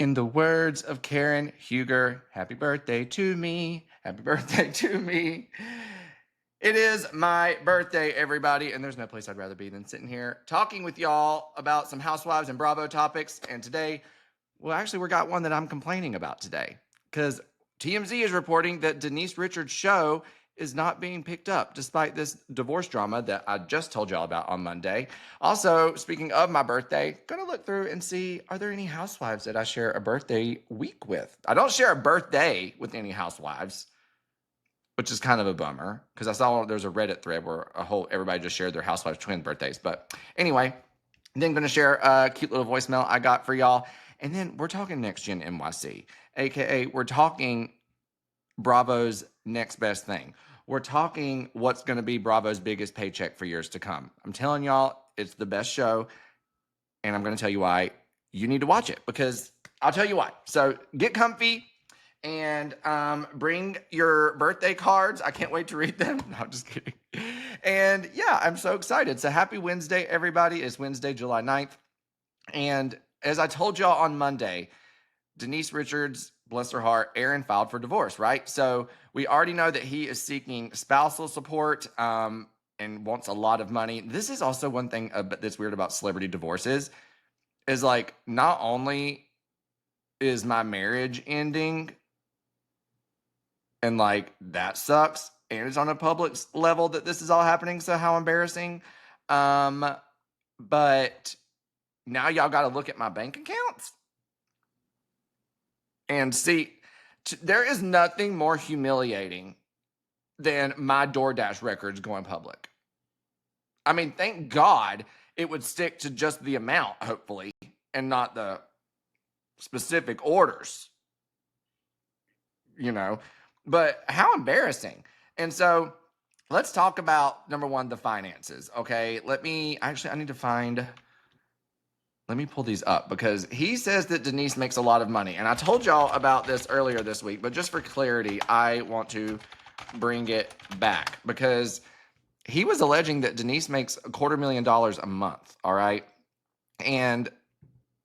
In the words of Karen Huger, happy birthday to me. Happy birthday to me. It is my birthday, everybody, and there's no place I'd rather be than sitting here talking with y'all about some Housewives and Bravo topics. And today, well, actually, we got one that I'm complaining about today because TMZ is reporting that Denise Richards' show is not being picked up despite this divorce drama that I just told y'all about on Monday. Also, speaking of my birthday, gonna look through and see, are there any housewives that I share a birthday week with? I don't share a birthday with any housewives, which is kind of a bummer because I saw there's a Reddit thread where everybody just shared their housewives twin birthdays. But anyway, then gonna share a cute little voicemail I got for y'all. And then we're talking next Gen NYC, aka we're talking Bravo's next best thing. We're talking what's going to be Bravo's biggest paycheck for years to come. I'm telling y'all, it's the best show, and I'm going to tell you why you need to watch it, because I'll tell you why. So get comfy and bring your birthday cards. I can't wait to read them. No, I'm just kidding. And yeah, I'm so excited. So happy Wednesday, everybody. It's Wednesday, July 9th. And as I told y'all on Monday, Denise Richards, bless her heart, Aaron filed for divorce, right? So we already know that he is seeking spousal support and wants a lot of money. This is also one thing that's weird about celebrity divorces is like, not only is my marriage ending and like that sucks, and it's on a public level that this is all happening, so how embarrassing. But now y'all got to look at my bank accounts and see, there is nothing more humiliating than my DoorDash records going public. I mean, thank God it would stick to just the amount, hopefully, and not the specific orders, but how embarrassing. And so let's talk about, number one, the finances. Okay. I need to find, let me pull these up because he says that Denise makes a lot of money. And I told y'all about this earlier this week, but just for clarity, I want to bring it back because he was alleging that Denise makes $250,000 a month. All right. And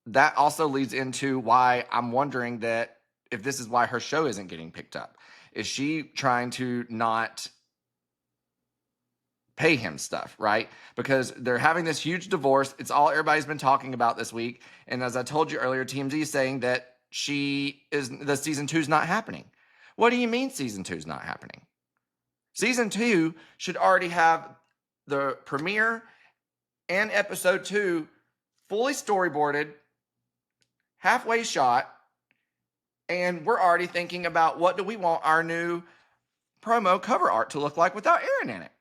that also leads into why I'm wondering that if this is why her show isn't getting picked up. Is she trying to not pay him stuff, right? Because they're having this huge divorce. It's all everybody's been talking about this week. And as I told you earlier, TMZ is saying that the season 2 is not happening. What do you mean season 2 is not happening? Season 2 should already have the premiere and episode 2 fully storyboarded, halfway shot, and we're already thinking about what do we want our new promo cover art to look like without Aaron in it.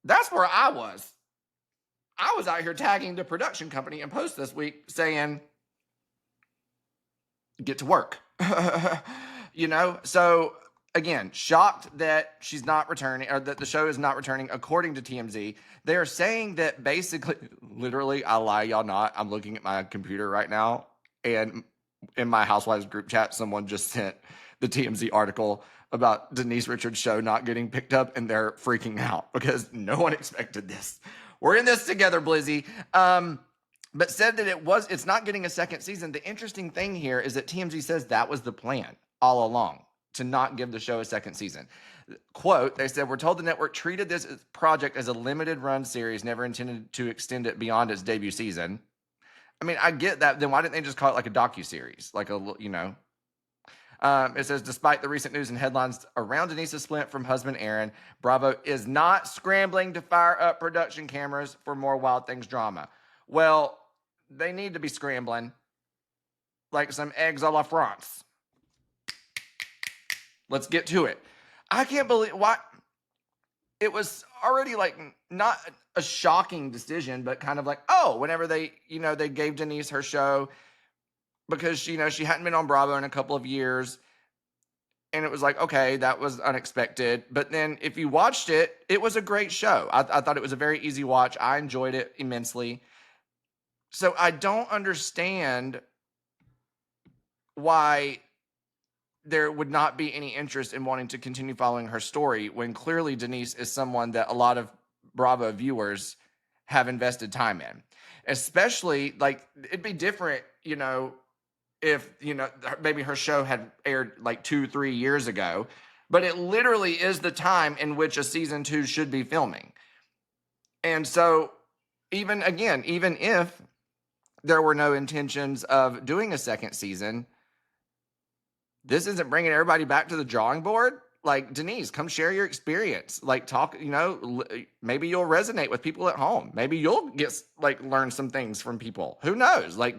That's where I was. I was out here tagging the production company and post this week saying, get to work. So again, shocked that she's not returning, or that the show is not returning, according to TMZ. They are saying that basically, literally, I lie y'all not, I'm looking at my computer right now, and in my Housewives group chat, someone just sent the TMZ article about Denise Richards' show not getting picked up, and they're freaking out because no one expected this. We're in this together, Blizzy. But said that it's not getting a second season. The interesting thing here is that TMZ says that was the plan all along, to not give the show a second season. Quote, they said, we're told the network treated this project as a limited run series, never intended to extend it beyond its debut season. I mean, I get that. Then why didn't they just call it like a docuseries? It says, despite the recent news and headlines around Denise's split from husband Aaron, Bravo is not scrambling to fire up production cameras for more Wild Things drama. Well, they need to be scrambling like some eggs a la France. Let's get to it. I can't believe why it was already like not a shocking decision, but kind of like, oh, whenever they gave Denise her show because she hadn't been on Bravo in a couple of years. And it was like, okay, that was unexpected. But then if you watched it, it was a great show. I thought it was a very easy watch. I enjoyed it immensely. So I don't understand why there would not be any interest in wanting to continue following her story when clearly Denise is someone that a lot of Bravo viewers have invested time in. Especially, like, it'd be different, if, maybe her show had aired like 2-3 years ago, but it literally is the time in which a season 2 should be filming. And so even if there were no intentions of doing a second season, this isn't bringing everybody back to the drawing board. Like, Denise, come share your experience. Like, talk, maybe you'll resonate with people at home. Maybe you'll learn some things from people. Who knows? I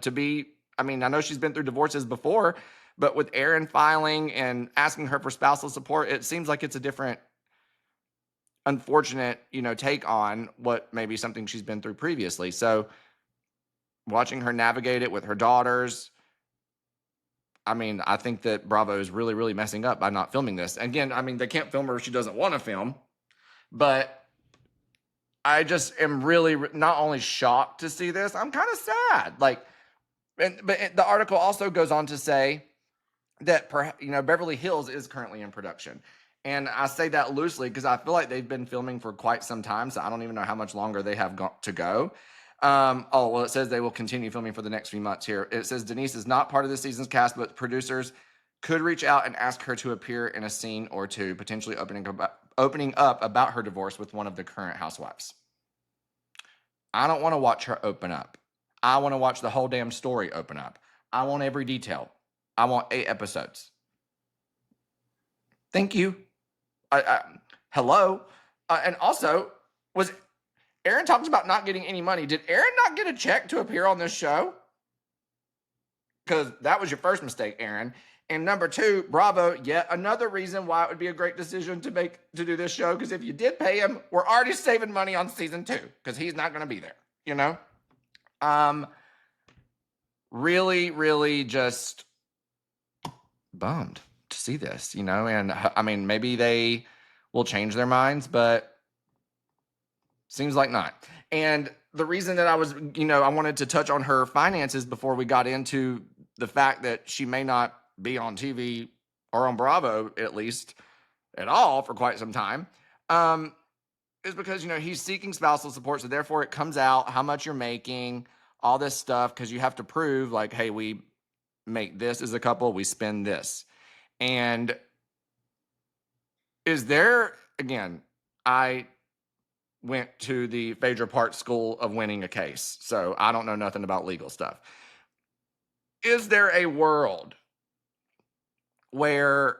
know she's been through divorces before, but with Aaron filing and asking her for spousal support, it seems like it's a different, unfortunate, take on what maybe something she's been through previously. So watching her navigate it with her daughters, I think that Bravo is really, really messing up by not filming this. Again, they can't film her if she doesn't want to film, but I just am really not only shocked to see this, I'm kind of sad. But the article also goes on to say that Beverly Hills is currently in production. And I say that loosely because I feel like they've been filming for quite some time, so I don't even know how much longer they have got to go. It says they will continue filming for the next few months here. It says Denise is not part of this season's cast, but producers could reach out and ask her to appear in a scene or two, potentially opening up about her divorce with one of the current housewives. I don't want to watch her open up. I want to watch the whole damn story open up. I want every detail. I want 8 episodes. Thank you. Hello. And also, Aaron talks about not getting any money. Did Aaron not get a check to appear on this show? Because that was your first mistake, Aaron. And number 2, Bravo, yet another reason why it would be a great decision to do this show. Because if you did pay him, we're already saving money on season 2. Because he's not going to be there, Really, really just bummed to see this, And maybe they will change their minds, but seems like not. And the reason that I was, I wanted to touch on her finances before we got into the fact that she may not be on TV or on Bravo, at least at all, for quite some time, is because, he's seeking spousal support. So therefore it comes out how much you're making, all this stuff, because you have to prove hey, we make this as a couple, we spend this. And is there, again, I went to the Phaedra Park School of Winning a Case, so I don't know nothing about legal stuff. Is there a world where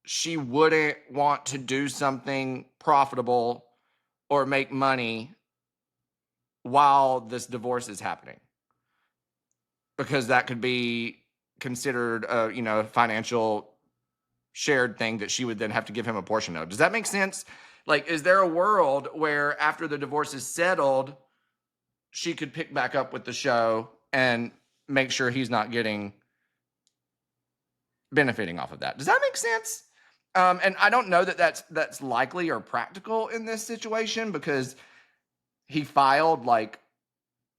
she wouldn't want to do something profitable or make money while this divorce is happening? Because that could be considered a financial shared thing that she would then have to give him a portion of. Does that make sense? Is there a world where after the divorce is settled, she could pick back up with the show and make sure he's not benefiting off of that? Does that make sense? And I don't know that that's likely or practical in this situation, because he filed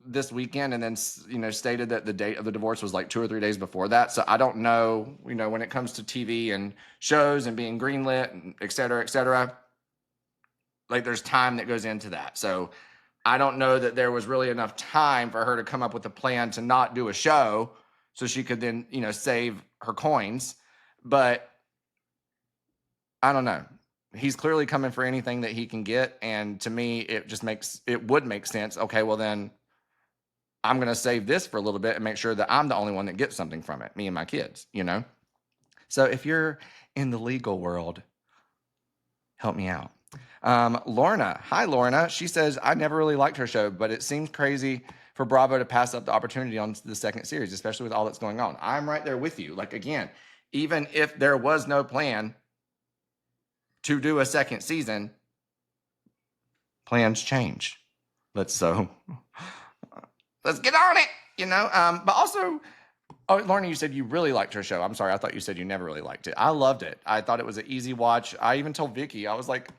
this weekend and then stated that the date of the divorce was 2 or 3 days before that. So I don't know, when it comes to TV and shows and being greenlit and et cetera, there's time that goes into that. So I don't know that there was really enough time for her to come up with a plan to not do a show so she could then, save her coins. But I don't know. He's clearly coming for anything that he can get. And to me, it would make sense. Okay, well then I'm going to save this for a little bit and make sure that I'm the only one that gets something from it, me and my kids, So if you're in the legal world, help me out. Lorna. Hi, Lorna. She says, I never really liked her show, but it seems crazy for Bravo to pass up the opportunity on the second series, especially with all that's going on. I'm right there with you. Again, even if there was no plan to do a second season, plans change. Let's get on it, But also, Lorna, you said you really liked her show. I'm sorry. I thought you said you never really liked it. I loved it. I thought it was an easy watch. I even told Vicky, I was like,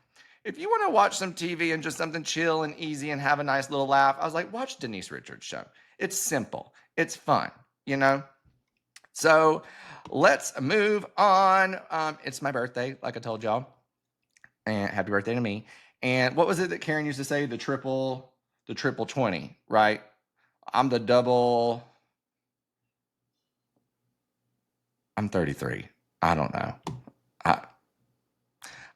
if you want to watch some TV and just something chill and easy and have a nice little laugh, I was like, watch Denise Richards' show. It's simple. It's fun, So let's move on. It's my birthday, like I told y'all. And happy birthday to me. And what was it that Karen used to say? The triple 20, right? I'm the double I'm 33. I don't know. I,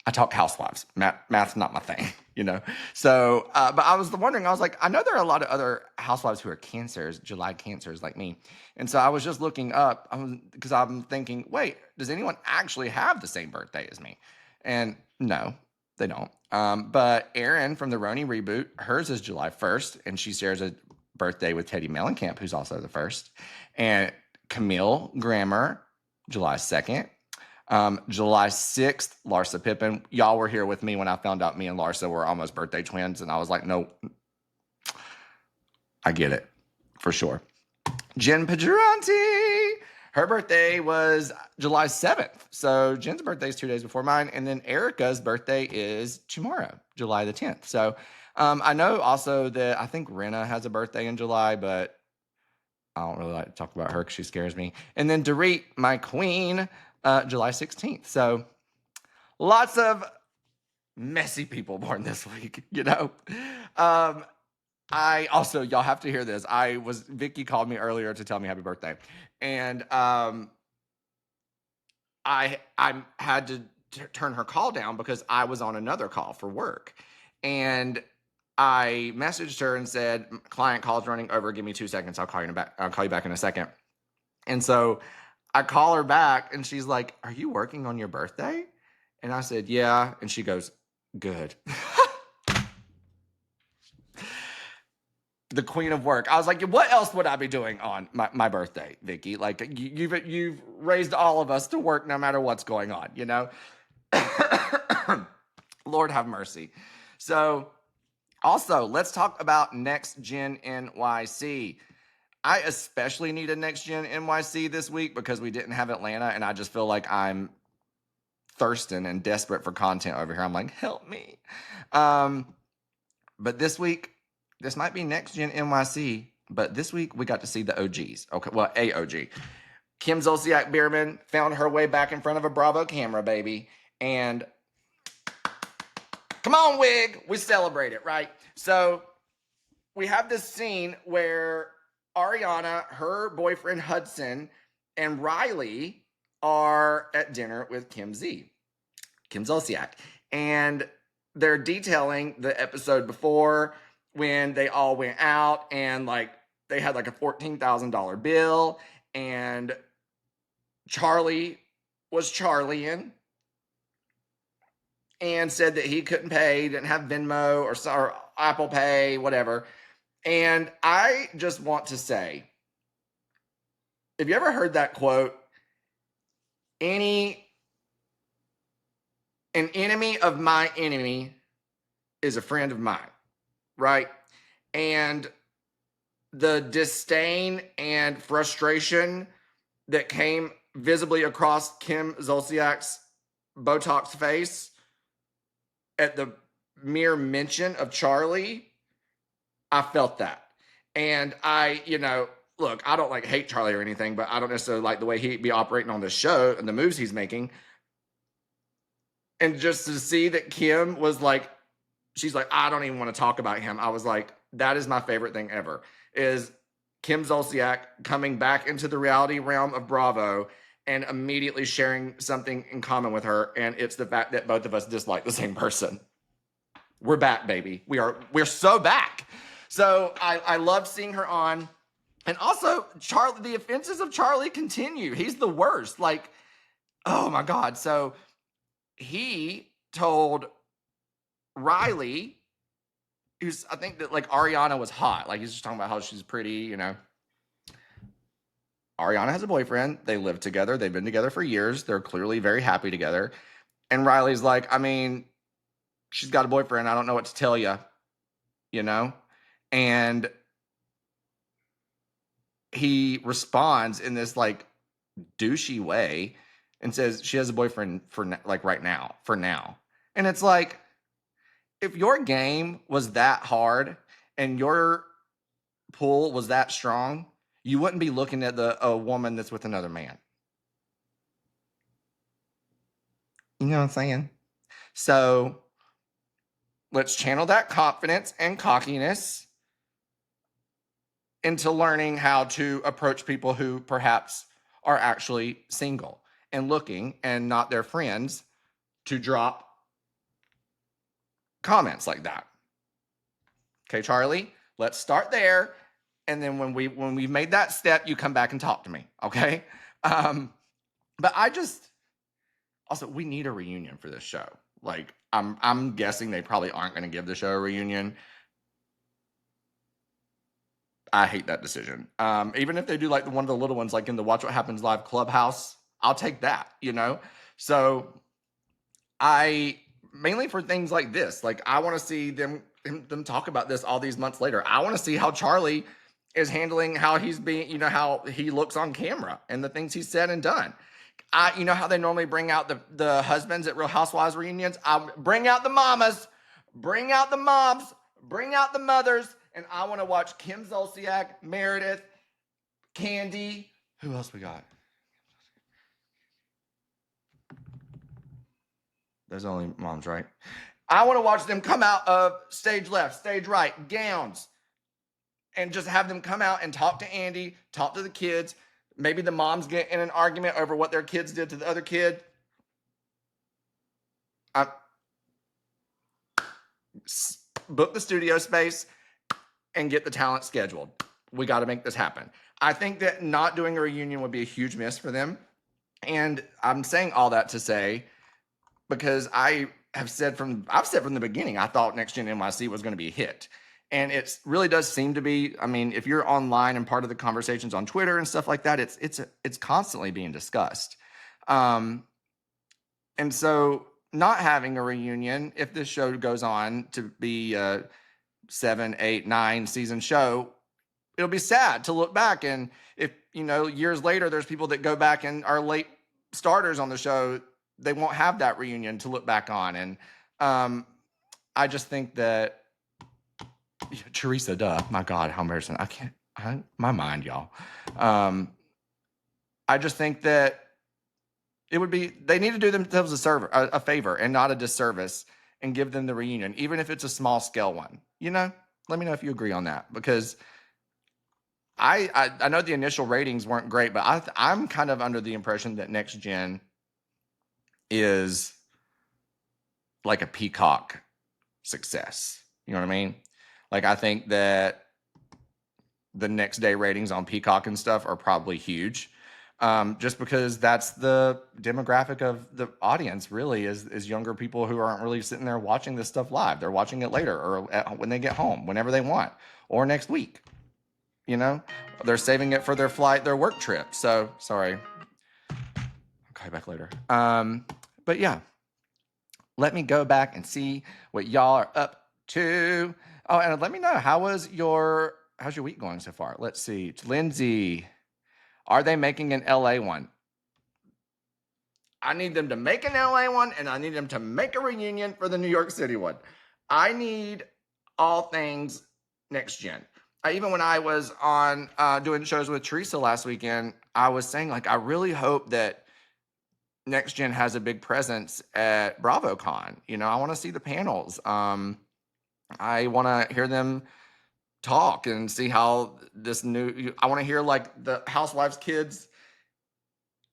I talk Housewives. Math's not my thing, you know? So, but I was wondering, I was like, I know there are a lot of other housewives who are cancers, July cancers like me. And so I was just looking up, because I'm thinking, wait, does anyone actually have the same birthday as me? And no, they don't. But Erin from the Roni reboot, hers is July 1st, and she shares a birthday with Teddy Mellencamp, who's also the first. And Camille Grammer, July 2nd. July 6th, Larsa Pippen. Y'all were here with me when I found out me and Larsa were almost birthday twins. And I was like, no, I get it for sure. Jen Paduranti. Her birthday was July 7th. So Jen's birthday is 2 days before mine. And then Erica's birthday is tomorrow, July the 10th. So I know also that I think Rena has a birthday in July, but I don't really like to talk about her because she scares me. And then Dorit, my queen, July 16th. So lots of messy people born this week, you know? I also, y'all have to hear this. Vicky called me earlier to tell me happy birthday. And I had to turn her call down because I was on another call for work. And I messaged her and said, client call's running over. Give me 2 seconds. I'll call you back in a second. And so I call her back and she's like, are you working on your birthday? And I said, yeah. And she goes, good. The queen of work. I was like, what else would I be doing on my birthday, Vicky? Like you've raised all of us to work no matter what's going on, you know? Lord have mercy. So also, let's talk about Next Gen NYC. I especially need a Next Gen NYC this week because we didn't have Atlanta, and I just feel like I'm thirsting and desperate for content over here. I'm like, help me. But this week, this might be Next Gen NYC, but this week we got to see the OGs. Okay, well, a OG. Kim Zolciak Bierman found her way back in front of a Bravo camera, baby. And come on, wig, we celebrate it, right? So we have this scene where Ariana, her boyfriend Hudson, and Riley are at dinner with Kim Zolciak. And they're detailing the episode before when they all went out and like they had like a $14,000 bill and Charlie was Charlieing and said that he couldn't pay, didn't have Venmo or Apple Pay, whatever. And I just want to say, have you ever heard that quote? An enemy of my enemy is a friend of mine, right? And the disdain and frustration that came visibly across Kim Zolciak's Botox face at the mere mention of Charlie, I felt that. And look, I don't like hate Charlie or anything, but I don't necessarily like the way he'd be operating on this show and the moves he's making. And just to see that Kim was like, she's like, I don't even want to talk about him. I was like, that is my favorite thing ever, is Kim Zolciak coming back into the reality realm of Bravo and immediately sharing something in common with her. And it's the fact that both of us dislike the same person. We're back, baby. We're so back. So I love seeing her on. And also, Charlie, the offenses of Charlie continue. He's the worst. Like, oh my God. So he told Riley, I think that like Ariana was hot. Like he's just talking about how she's pretty, you know. Ariana has a boyfriend. They live together. They've been together for years. They're clearly very happy together. And Riley's like, I mean, she's got a boyfriend. I don't know what to tell you, you know? And he responds in this like douchey way and says she has a boyfriend for now. And it's like, if your game was that hard and your pull was that strong, you wouldn't be looking at a woman that's with another man. You know what I'm saying? So let's channel that confidence and cockiness into learning how to approach people who perhaps are actually single and looking and not their friends to drop comments like that. Okay, Charlie, let's start there. And then when we've made that step, you come back and talk to me. Okay. But I just also, we need a reunion for this show. Like, I'm guessing they probably aren't going to give the show a reunion. I hate that decision. Even if they do like one of the little ones, like in the Watch What Happens Live Clubhouse, I'll take that, you know? So I, mainly for things like this, like I want to see them talk about this all these months later. I want to see how Charlie is handling how he's being, you know, how he looks on camera and the things he's said and done. You know how they normally bring out the husbands at Real Housewives reunions? I'll bring out the mamas, bring out the moms, bring out the mothers, and I want to watch Kim Zolciak, Meredith, Candy. Who else we got? There's only moms, right? I want to watch them come out of stage left, stage right, gowns, and just have them come out and talk to Andy, talk to the kids. Maybe the moms get in an argument over what their kids did to the other kid. Book the studio space and get the talent scheduled. We got to make this happen. I think that not doing a reunion would be a huge miss for them. And I'm saying all that to say, because I've said from the beginning, I thought Next Gen NYC was going to be a hit. And it really does seem to be. I mean, if you're online and part of the conversations on Twitter and stuff like that, it's constantly being discussed. And so not having a reunion, if this show goes on to be a 7, 8, 9 season show, it'll be sad to look back. And if, you know, years later, there's people that go back and are late starters on the show, they won't have that reunion to look back on. And I just think that Teresa, my God, how embarrassing. My mind, y'all. I just think that it would be, they need to do themselves a favor and not a disservice and give them the reunion, even if it's a small scale one. You know, let me know if you agree on that, because I know the initial ratings weren't great, but I'm kind of under the impression that Next Gen is like a Peacock success. You know what I mean? Like, I think that the next day ratings on Peacock and stuff are probably huge. Just because that's the demographic of the audience, really, is younger people who aren't really sitting there watching this stuff live. They're watching it later, or when they get home, whenever they want, or next week. You know, they're saving it for their flight, their work trip. So, sorry. I'll call you back later. But yeah, let me go back and see what y'all are up to. Oh, and let me know, how's your week going so far? Let's see. Lindsay, are they making an LA one? I need them to make an LA one, and I need them to make a reunion for the New York City one. I need all things Next Gen. Even when I was on doing shows with Teresa last weekend, I was saying, like, I really hope that Next Gen has a big presence at BravoCon. You know, I want to see the panels. I want to hear them talk and see how I want to hear like the Housewives kids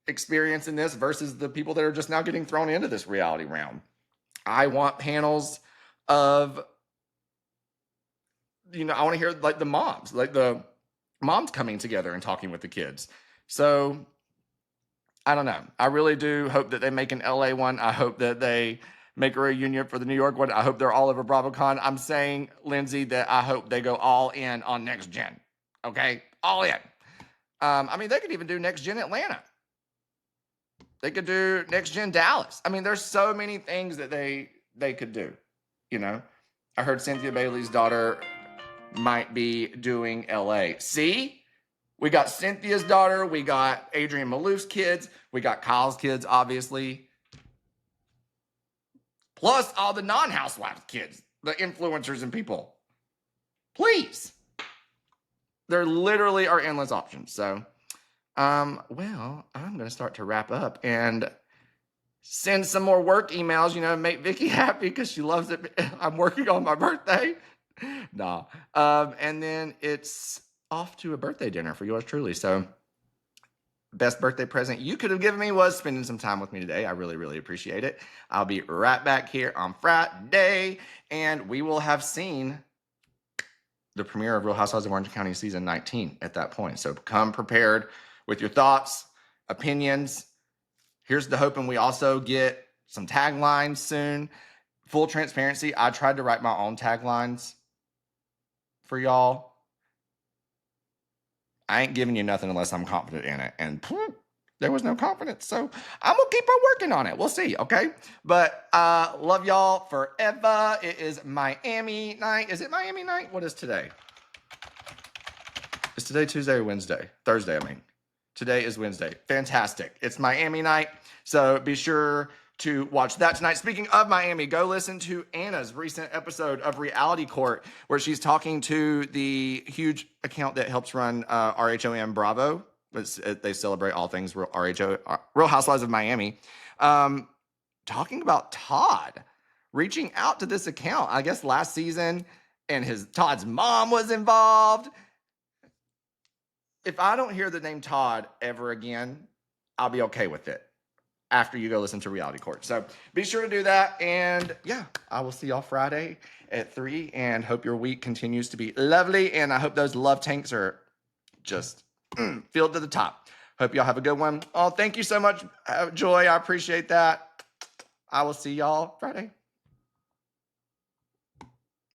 experience in this versus the people that are just now getting thrown into this reality realm. I want panels of, you know, I want to hear like the moms coming together and talking with the kids. So I don't know. I really do hope that they make an LA one. I hope that they make a reunion for the New York one. I hope they're all over BravoCon. I'm saying, Lindsay, that I hope they go all in on Next Gen. Okay? All in. I mean, they could even do Next Gen Atlanta. They could do Next Gen Dallas. I mean, there's so many things that they could do, you know? I heard Cynthia Bailey's daughter might be doing LA. See? We got Cynthia's daughter. We got Adrienne Malouf's kids. We got Kyle's kids, obviously. Plus all the non-Housewives kids, the influencers and people. Please. There literally are endless options. So, well, I'm going to start to wrap up and send some more work emails, you know, make Vicky happy because she loves it. I'm working on my birthday. No. And then it's off to a birthday dinner for yours truly. So best birthday present you could have given me was spending some time with me today. I really, really appreciate it. I'll be right back here on Friday, and we will have seen the premiere of Real Housewives of Orange County season 19 at that point. So come prepared with your thoughts, opinions. Here's the hoping we also get some taglines soon. Full transparency, I tried to write my own taglines for y'all. I ain't giving you nothing unless I'm confident in it. And there was no confidence. So I'm going to keep on working on it. We'll see, okay? But love y'all forever. It is Miami night. Is it Miami night? What is today? Is today Tuesday or Wednesday? Thursday, I mean. Today is Wednesday. Fantastic. It's Miami night. So be sure to watch that tonight. Speaking of Miami, go listen to Anna's recent episode of Reality Court, where she's talking to the huge account that helps run RHOM Bravo. They celebrate all things Real Housewives of Miami. Talking about Todd reaching out to this account, I guess last season, and Todd's mom was involved. If I don't hear the name Todd ever again, I'll be okay with it after you go listen to Reality Court. So be sure to do that. And yeah, I will see y'all Friday at 3, and hope your week continues to be lovely. And I hope those love tanks are just filled to the top. Hope y'all have a good one. Oh, thank you so much, Joy. I appreciate that. I will see y'all Friday.